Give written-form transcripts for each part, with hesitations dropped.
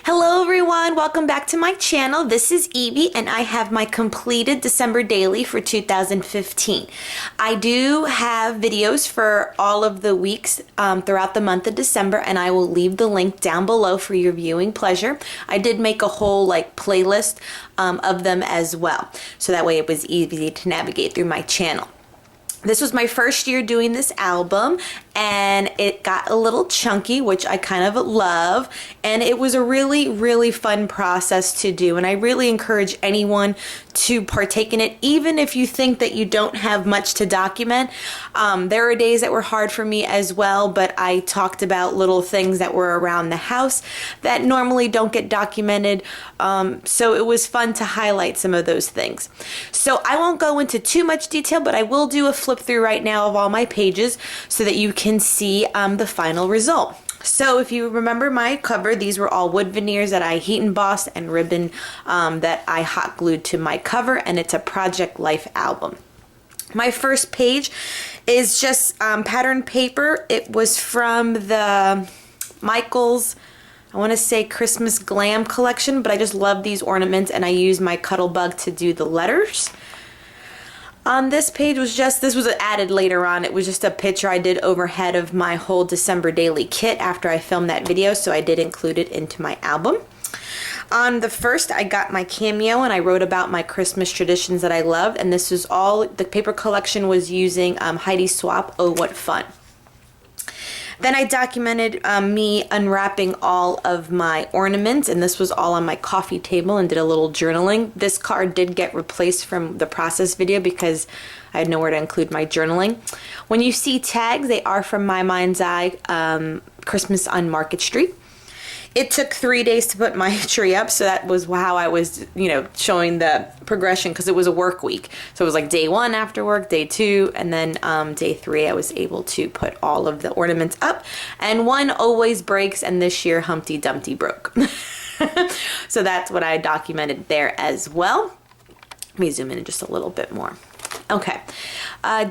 Hello everyone, welcome back to my channel. This is Evie and I have my completed December daily for 2015. I do have videos for all of the weeks throughout the month of December, and I will leave the link down below for your viewing pleasure. I did make a whole playlist of them as well, so that way it was easy to navigate through my channel. This was my first year doing this album, and it got a little chunky, which I kind of love, and it was a really fun process to do, and I really encourage anyone to partake in it, even if you think that you don't have much to document. There are days that were hard for me as well, but I talked about little things that were around the house that normally don't get documented, so it was fun to highlight some of those things. So I won't go into too much detail, but I will do a flip through right now of all my pages so that you can see the final result. So if you remember my cover, these were all wood veneers that I heat embossed and ribbon that I hot glued to my cover, and it's a Project Life album. My first page is just pattern paper. It was from the Michaels, I want to say Christmas Glam collection, but I just love these ornaments and I use my Cuttlebug to do the letters. On this page was this was added later on. It was just a picture I did overhead of my whole December daily kit after I filmed that video, so I did include it into my album. On the first, I got my cameo and I wrote about my Christmas traditions that I loved, and this was all, the paper collection was using Heidi Swapp, Oh What Fun. Then I documented me unwrapping all of my ornaments, and this was all on my coffee table, and did a little journaling. This card did get replaced from the process video because I had nowhere to include my journaling. When you see tags, they are from My Mind's Eye Christmas on Market Street. It took 3 days to put my tree up, so that was how I was, showing the progression, because it was a work week. So it was like day 1 after work, day 2, and then day 3 I was able to put all of the ornaments up. And one always breaks, and this year Humpty Dumpty broke. So that's what I documented there as well. Let me zoom in just a little bit more. Okay,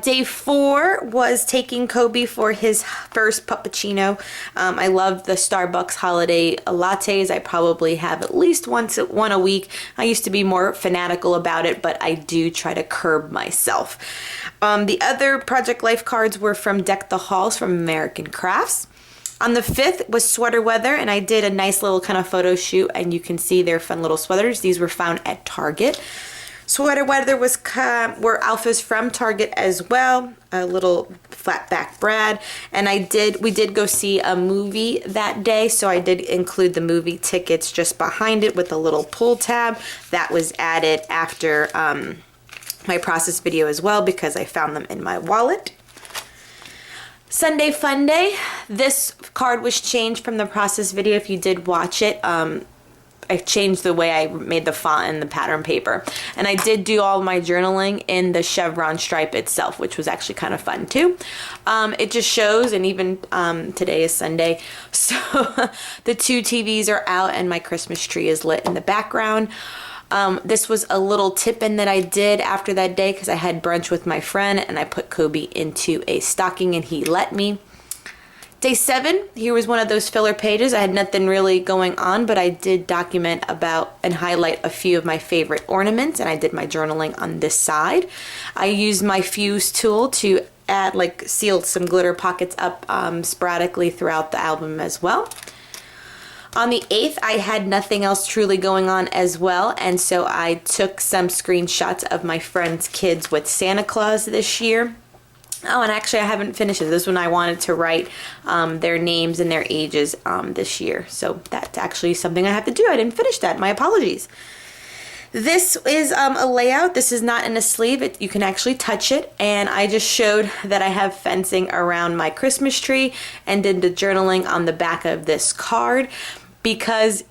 day 4 was taking Kobe for his first puppuccino. I love the Starbucks holiday lattes. I probably have at least one a week. I used to be more fanatical about it, but I do try to curb myself. The other Project Life cards were from Deck the Halls from American Crafts. On the 5th was sweater weather, and I did a nice little kind of photo shoot, and you can see they're fun little sweaters. These were found at Target. Sweater weather were alphas from Target as well, a little flat back Brad, and we did go see a movie that day, so I did include the movie tickets just behind it with a little pull tab. That was added after my process video as well because I found them in my wallet. Sunday Fun Day. This card was changed from the process video if you did watch it. I changed the way I made the font and the pattern paper. And I did do all my journaling in the chevron stripe itself, which was actually kind of fun too. It just shows, and even today is Sunday, so the 2 TVs are out and my Christmas tree is lit in the background. This was a little tip-in that I did after that day because I had brunch with my friend and I put Kobe into a stocking and he let me. Day 7, here was one of those filler pages. I had nothing really going on, but I did document about and highlight a few of my favorite ornaments, and I did my journaling on this side. I used my fuse tool to add, seal some glitter pockets up sporadically throughout the album as well. On the 8th, I had nothing else truly going on as well, and so I took some screenshots of my friends' kids with Santa Claus this year. Oh, and actually I haven't finished it. This one I wanted to write their names and their ages this year. So that's actually something I have to do. I didn't finish that. My apologies. This is a layout. This is not in a sleeve. You can actually touch it. And I just showed that I have fencing around my Christmas tree and did the journaling on the back of this card, because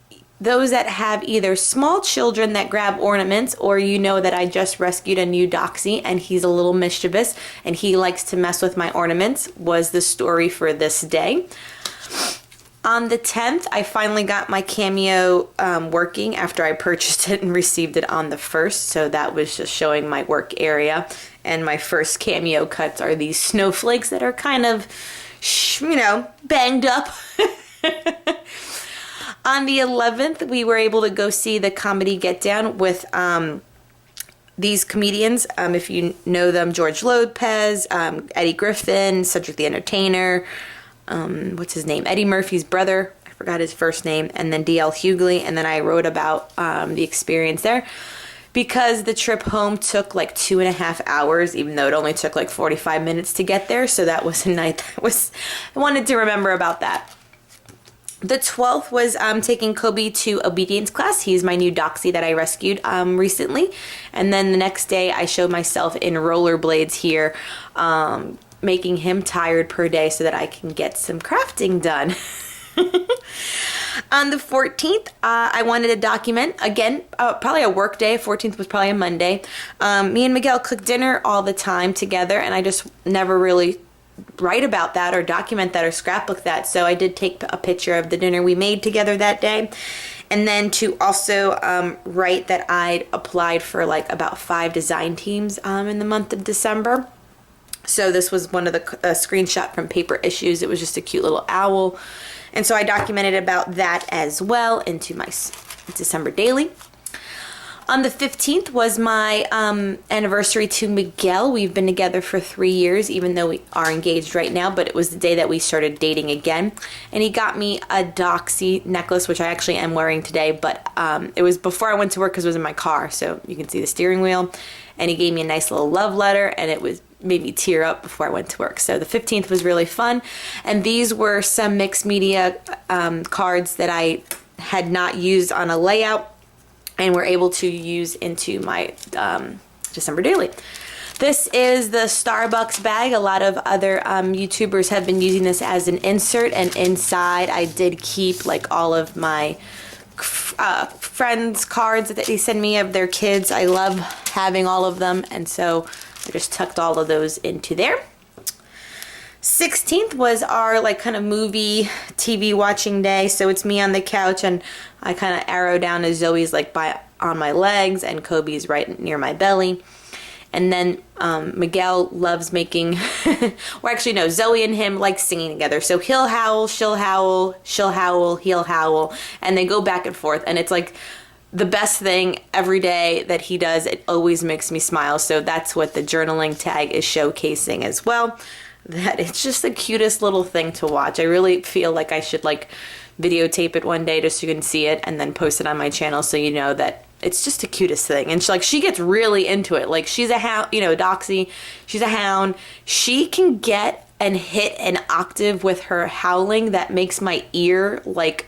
those that have either small children that grab ornaments, or that I just rescued a new Doxy and he's a little mischievous and he likes to mess with my ornaments, was the story for this day. On the 10th, I finally got my cameo working after I purchased it and received it on the 1st. So that was just showing my work area. And my first cameo cuts are these snowflakes that are kind of, banged up. On the 11th, we were able to go see the comedy Get Down with these comedians. If you know them, George Lopez, Eddie Griffin, Cedric the Entertainer, what's his name? Eddie Murphy's brother. I forgot his first name. And then D.L. Hughley. And then I wrote about the experience there. Because the trip home took like 2.5 hours, even though it only took like 45 minutes to get there. So that was a night I wanted to remember about that. The 12th was taking Kobe to obedience class. He's my new doxie that I rescued recently. And then the next day I showed myself in rollerblades here, making him tired per day so that I can get some crafting done. On the 14th, I wanted to document, again, probably a work day. 14th was probably a Monday. Me and Miguel cook dinner all the time together, and I just never really write about that or document that or scrapbook that. So I did take a picture of the dinner we made together that day. And then to also write that I'd applied for like about 5 design teams in the month of December. So this was one of the screenshot from Paper Issues. It was just a cute little owl. And so I documented about that as well into my December daily. On the 15th was my anniversary to Miguel. We've been together for 3 years, even though we are engaged right now, but it was the day that we started dating again. And he got me a doxie necklace, which I actually am wearing today, but it was before I went to work because it was in my car, so you can see the steering wheel. And he gave me a nice little love letter, and it made me tear up before I went to work. So the 15th was really fun. And these were some mixed media cards that I had not used on a layout and were able to use into my December daily. This is the Starbucks bag. A lot of other YouTubers have been using this as an insert, and inside I did keep like all of my friends' cards that they send me of their kids. I love having all of them, and so I just tucked all of those into there. 16th was our like kind of movie TV watching day. So it's me on the couch, and I kind of arrow down to Zoe's like on my legs, and Kobe's right near my belly. And then Miguel loves making, or actually no, Zoe and him like singing together. So he'll howl, she'll howl, she'll howl, he'll howl, and they go back and forth. And it's like the best thing every day that he does. It always makes me smile. So that's what the journaling tag is showcasing as well. That it's just the cutest little thing to watch. I really feel like I should like videotape it one day just so you can see it, and then post it on my channel so you know that it's just the cutest thing. And she gets really into it. Like she's a hound, you know, Doxie, she's a hound. She can get and hit an octave with her howling that makes my ear like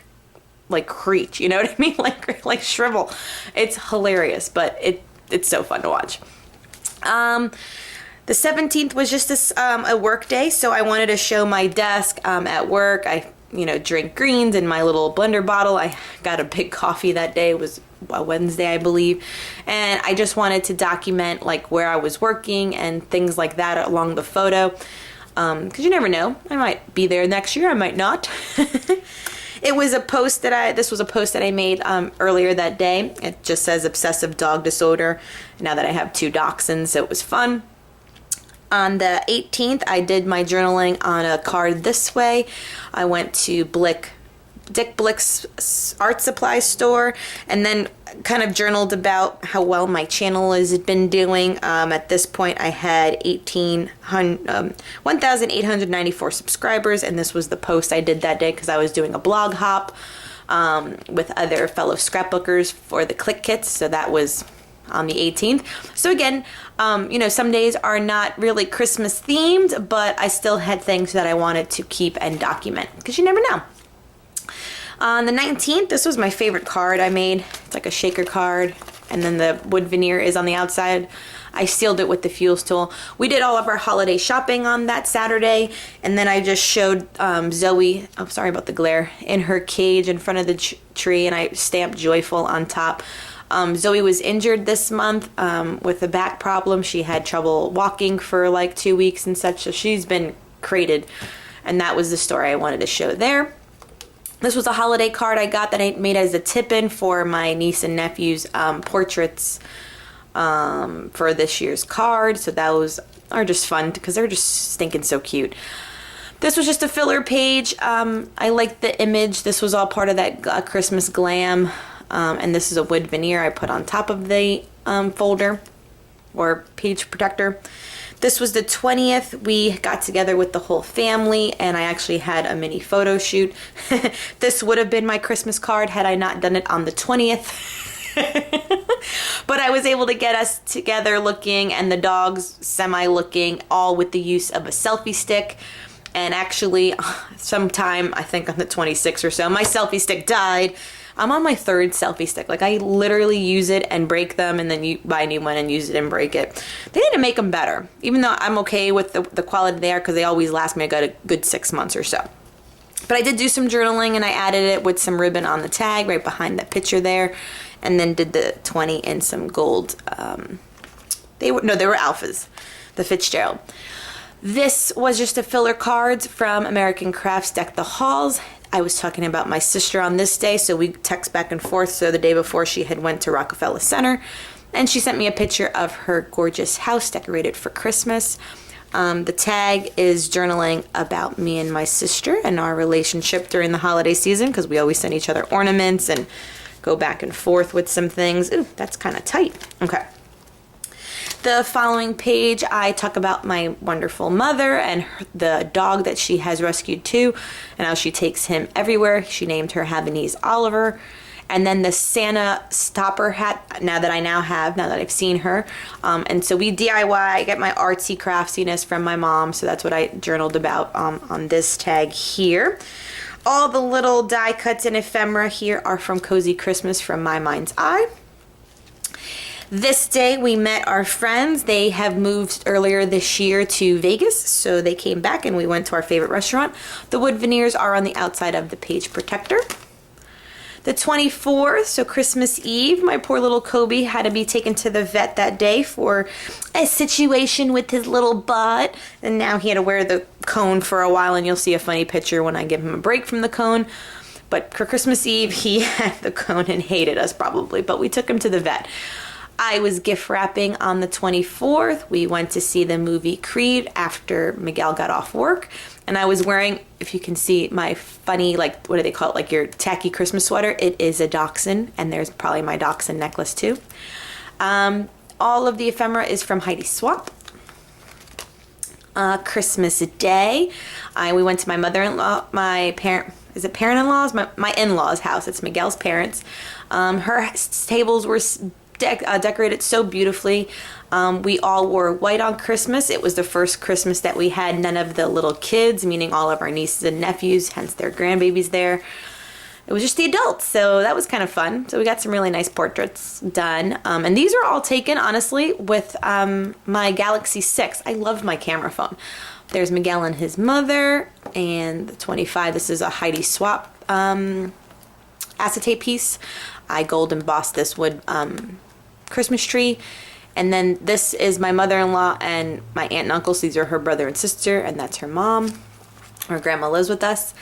creech, you know what I mean? Like shrivel. It's hilarious, but it's so fun to watch. The 17th was just a work day, so I wanted to show my desk at work. I drink greens in my little blender bottle. I got a big coffee that day. It was a Wednesday, I believe. And I just wanted to document like where I was working and things like that along the photo. Because you never know. I might be there next year. I might not. It was a post this was a post that I made earlier that day. It just says obsessive dog disorder. Now that I have 2 dachshunds, so it was fun. On the 18th, I did my journaling on a card this way. I went to Dick Blick's art supply store, and then kind of journaled about how well my channel has been doing. At this point, I had 1,894 subscribers, and this was the post I did that day because I was doing a blog hop with other fellow scrapbookers for the Click Kits, so that was on the 18th. So again, some days are not really Christmas themed, but I still had things that I wanted to keep and document because you never know. On the 19th, this was my favorite card I made. It's like a shaker card, and then the wood veneer is on the outside. I sealed it with the Fuels tool. We did all of our holiday shopping on that Saturday, and then I just showed Zoe, oh sorry about the glare, in her cage in front of the tree, and I stamped joyful on top. Zoe was injured this month with a back problem. She had trouble walking for like 2 weeks and such, so she's been crated, and that was the story I wanted to show there. This was a holiday card I got that I made as a tip-in for my niece and nephew's portraits for this year's card, so those are just fun because they're just stinking so cute. This was just a filler page. I liked the image. This was all part of that Christmas glam. And this is a wood veneer I put on top of the folder or page protector. This was the 20th. We got together with the whole family and I actually had a mini photo shoot. This would have been my Christmas card had I not done it on the 20th. But I was able to get us together looking and the dogs semi-looking, all with the use of a selfie stick. And actually, sometime, I think on the 26th or so, my selfie stick died. I'm on my third selfie stick. Like, I literally use it and break them, and then you buy a new one and use it and break it. They need to make them better, even though I'm okay with the quality they are because they always last me a good 6 months or so. But I did do some journaling, and I added it with some ribbon on the tag right behind that picture there, and then did the 20 in some gold. They were alphas, the Fitzgerald. This was just a filler cards from American Crafts Deck the Halls. I was talking about my sister on this day, so we text back and forth. So the day before she had went to Rockefeller Center, and she sent me a picture of her gorgeous house decorated for Christmas. The tag is journaling about me and my sister and our relationship during the holiday season, because we always send each other ornaments and go back and forth with some things. Ooh, that's kind of tight. Okay. The following page, I talk about my wonderful mother and the dog that she has rescued too, and how she takes him everywhere. She named her Habanese Oliver. And then the Santa stopper hat, now that I've seen her. And so we DIY, I get my artsy craftiness from my mom, so that's what I journaled about on this tag here. All the little die cuts and ephemera here are from Cozy Christmas from My Mind's Eye. This day we met our friends. They have moved earlier this year to Vegas, so they came back and we went to our favorite restaurant. The wood veneers are on the outside of the page protector. The 24th, so Christmas Eve, my poor little Kobe had to be taken to the vet that day for a situation with his little butt, and now he had to wear the cone for a while, and you'll see a funny picture when I give him a break from the cone. But for Christmas Eve, he had the cone and hated us probably, but we took him to the vet. I was gift wrapping on the 24th. We went to see the movie Creed after Miguel got off work. And I was wearing, if you can see, my funny, like, what do they call it? Like your tacky Christmas sweater. It is a dachshund, and there's probably my dachshund necklace too. All of the ephemera is from Heidi Swap. Christmas Day, we went to my mother-in-law, my parent-in-law's? My in-law's house. It's Miguel's parents. Her tables were decorated so beautifully. We all wore white on Christmas. It was the first Christmas that we had none of the little kids, meaning all of our nieces and nephews, hence their grandbabies there. It was just the adults, so that was kind of fun. So we got some really nice portraits done. And these are all taken, honestly, with my Galaxy 6. I love my camera phone. There's Miguel and his mother, and the 25, this is a Heidi Swap acetate piece. I gold embossed this wood Christmas tree. And then this is my mother-in-law and my aunt and uncle. So these are her brother and sister, and that's her mom. Her grandma lives with us.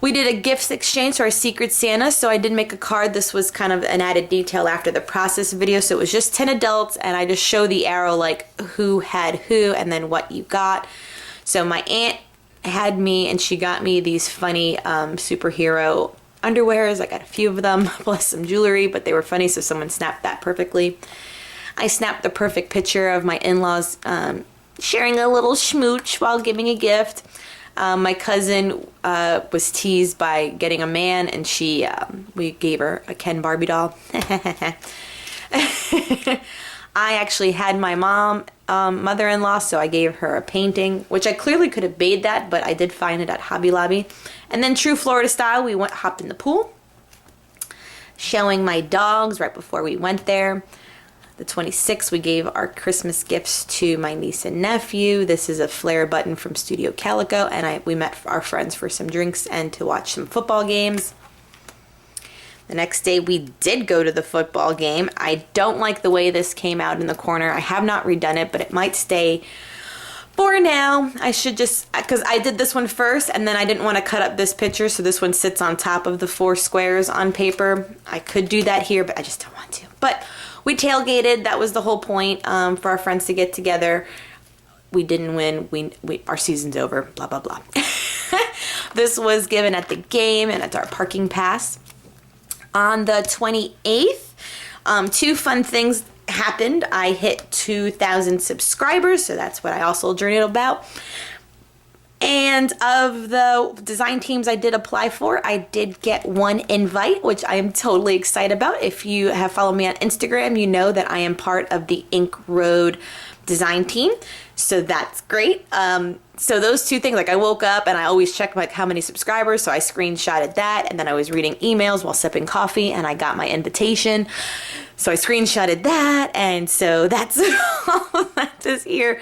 We did a gifts exchange to our Secret Santa, so I did make a card. This was kind of an added detail after the process video, so it was just 10 adults, and I just show the arrow like who had who and then what you got. So my aunt had me, and she got me these funny superhero underwears. I got a few of them, plus some jewelry, but they were funny, so someone snapped that perfectly. I snapped the perfect picture of my in-laws sharing a little schmooch while giving a gift. My cousin was teased by getting a man, and we gave her a Ken Barbie doll. I actually had my mother-in-law, so I gave her a painting, which I clearly could have made that, but I did find it at Hobby Lobby. And then true Florida style, we hopped in the pool, showing my dogs right before we went there. The 26th, we gave our Christmas gifts to my niece and nephew. This is a flare button from Studio Calico, and we met our friends for some drinks and to watch some football games. The next day, we did go to the football game. I don't like the way this came out in the corner. I have not redone it, but it might stay for now. I should just, because I did this one first, and then I didn't want to cut up this picture, so this one sits on top of the 4 squares on paper. I could do that here, but I just don't want to. But we tailgated. That was the whole point, for our friends to get together. we didn't win, our season's over, blah, blah, blah. This was given at the game and at our parking pass. On the 28th, two fun things happened. I hit 2,000 subscribers, so that's what I also journaled about. And of the design teams I did apply for, I did get one invite, which I am totally excited about. If you have followed me on Instagram, you know that I am part of the Ink Road design team. So that's great. So those two things, like I woke up and I always check like how many subscribers. So I screenshotted that, and then I was reading emails while sipping coffee and I got my invitation. So I screenshotted that, and so that's all that is here.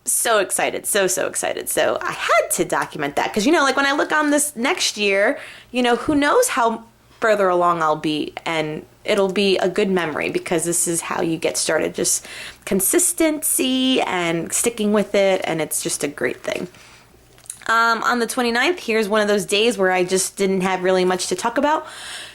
So excited, so excited. So I had to document that because, you know, like when I look on this next year, you know, who knows how further along I'll be, and it'll be a good memory because this is how you get started. Just consistency and sticking with it, and it's just a great thing. On the 29th, here's one of those days where I just didn't have really much to talk about.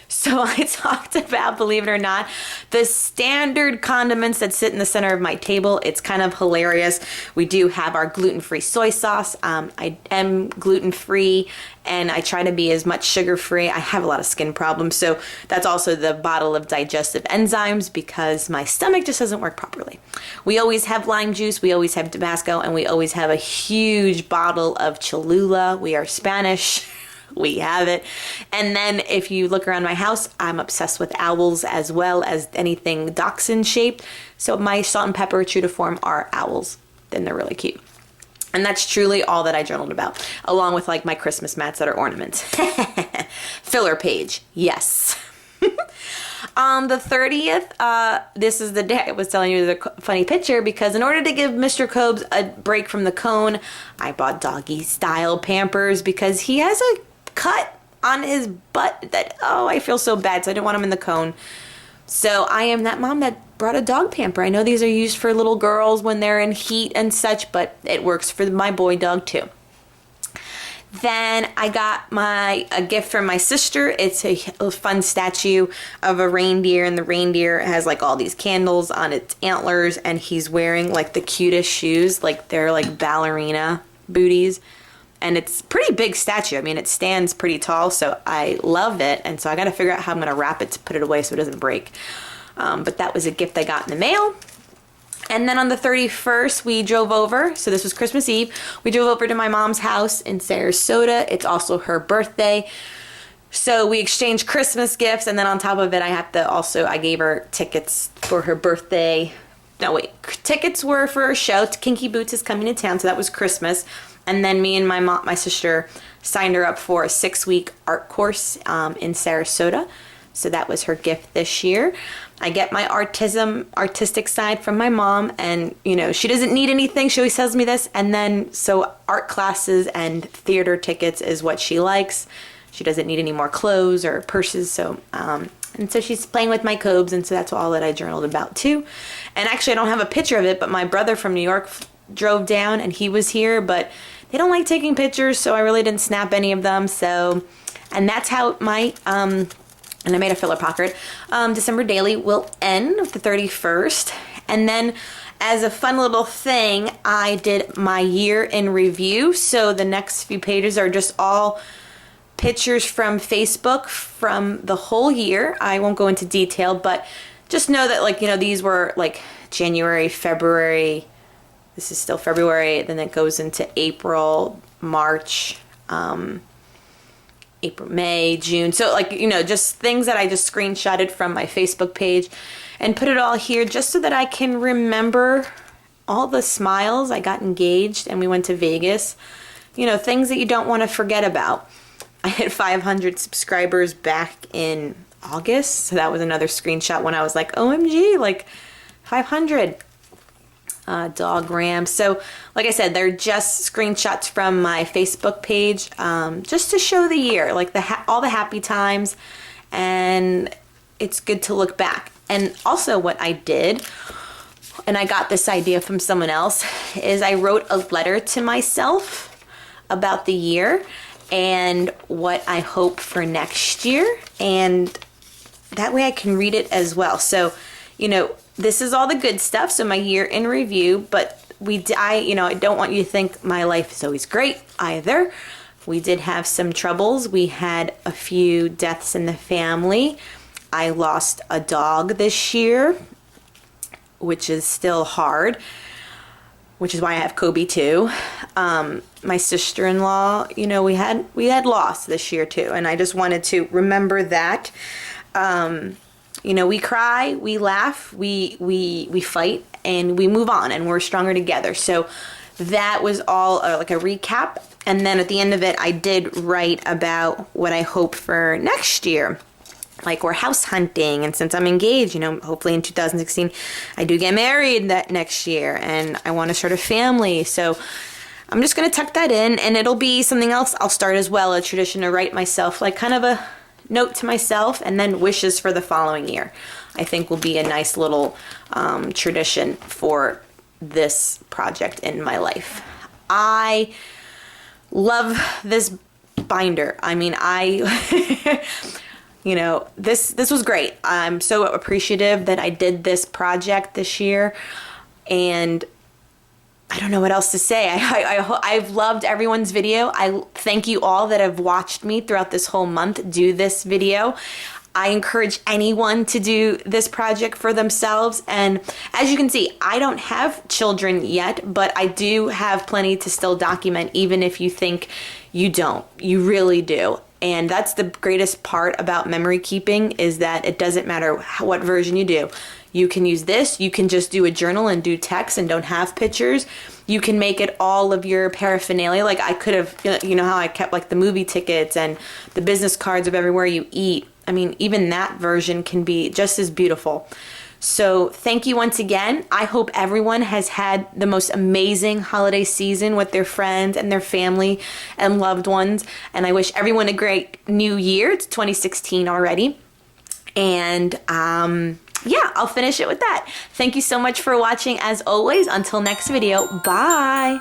So I talked about, believe it or not, the standard condiments that sit in the center of my table. It's kind of hilarious. We do have our gluten-free soy sauce. I am gluten-free and I try to be as much sugar-free. I have a lot of skin problems, so that's also the bottle of digestive enzymes because my stomach just doesn't work properly. We always have lime juice, we always have Tabasco, and we always have a huge bottle of Cholula. We are Spanish. We have it. And then if you look around my house, I'm obsessed with owls as well as anything dachshund shaped. So my salt and pepper true to form are owls. Then they're really cute. And that's truly all that I journaled about, along with like my Christmas mats that are ornaments. Filler page, yes. On the 30th, this is the day I was telling you the funny picture, because in order to give Mr. Cobes a break from the cone, I bought doggy style Pampers because he has a cut on his butt that, oh, I feel so bad, so I didn't want him in the cone. So I am that mom that brought a dog pamper. I know these are used for little girls when they're in heat and such, but it works for my boy dog too. Then I got a gift from my sister. It's a fun statue of a reindeer, and the reindeer has like all these candles on its antlers, and he's wearing like the cutest shoes, like they're like ballerina booties. And it's a pretty big statue. I mean, it stands pretty tall, so I love it. And so I got to figure out how I'm going to wrap it to put it away so it doesn't break. But that was a gift I got in the mail. And then on the 31st, we drove over. So this was Christmas Eve. We drove over to my mom's house in Sarasota. It's also her birthday. So we exchanged Christmas gifts. And then on top of it, I gave her tickets for her birthday. No, wait. Tickets were for a show. Kinky Boots is coming to town. So that was Christmas. And then me and my sister signed her up for a 6-week art course in Sarasota. So that was her gift this year. I get my artistic side from my mom, and you know, she doesn't need anything. She always tells me this. And then so art classes and theater tickets is what she likes. She doesn't need any more clothes or purses. So and so she's playing with my Cobes, and so that's all that I journaled about too. And actually, I don't have a picture of it, but my brother from New York drove down and he was here, but they don't like taking pictures, so I really didn't snap any of them. So, and that's how my and I made a filler pocket. December daily will end the 31st. And then as a fun little thing, I did my year in review. So the next few pages are just all pictures from Facebook from the whole year. I won't go into detail, but just know that, like, you know, these were like January, February. This is still February. Then it goes into April, March, April, May, June. So like, you know, just things that I just screenshotted from my Facebook page and put it all here just so that I can remember all the smiles. I got engaged and we went to Vegas. You know, things that you don't want to forget about. I hit 500 subscribers back in August. So that was another screenshot when I was like, OMG, like 500. Dog ram. So like I said, they're just screenshots from my Facebook page, just to show the year, like all the happy times, and it's good to look back. And also what I did, and I got this idea from someone else, is I wrote a letter to myself about the year and what I hope for next year, and that way I can read it as well. So, you know, this is all the good stuff, so my year in review, but I don't want you to think my life is always great either. We did have some troubles. We had a few deaths in the family. I lost a dog this year, which is still hard, which is why I have Kobe too. My sister-in-law, we had loss this year too, and I just wanted to remember that. We cry, we laugh, we fight, and we move on, and we're stronger together. So that was all like a recap. And then at the end of it, I did write about what I hope for next year. Like, we're house hunting, and since I'm engaged, hopefully in 2016, I do get married that next year, and I want to start a family. So I'm just going to tuck that in, and it'll be something else I'll start as well, a tradition to write myself, like kind of a note to myself, and then wishes for the following year. I think will be a nice little tradition for this project in my life. I love this binder. I mean, this was great. I'm so appreciative that I did this project this year, and I don't know what else to say. I've loved everyone's video. I thank you all that have watched me throughout this whole month do this video. I encourage anyone to do this project for themselves. And as you can see, I don't have children yet, but I do have plenty to still document, even if you think you don't. You really do. And that's the greatest part about memory keeping, is that it doesn't matter what version you do. You can use this, you can just do a journal and do text and don't have pictures. You can make it all of your paraphernalia. Like I could have, how I kept like the movie tickets and the business cards of everywhere you eat. I mean, even that version can be just as beautiful. So thank you once again. I hope everyone has had the most amazing holiday season with their friends and their family and loved ones. And I wish everyone a great new year. It's 2016 already. And yeah, I'll finish it with that. Thank you so much for watching as always. Until next video, bye.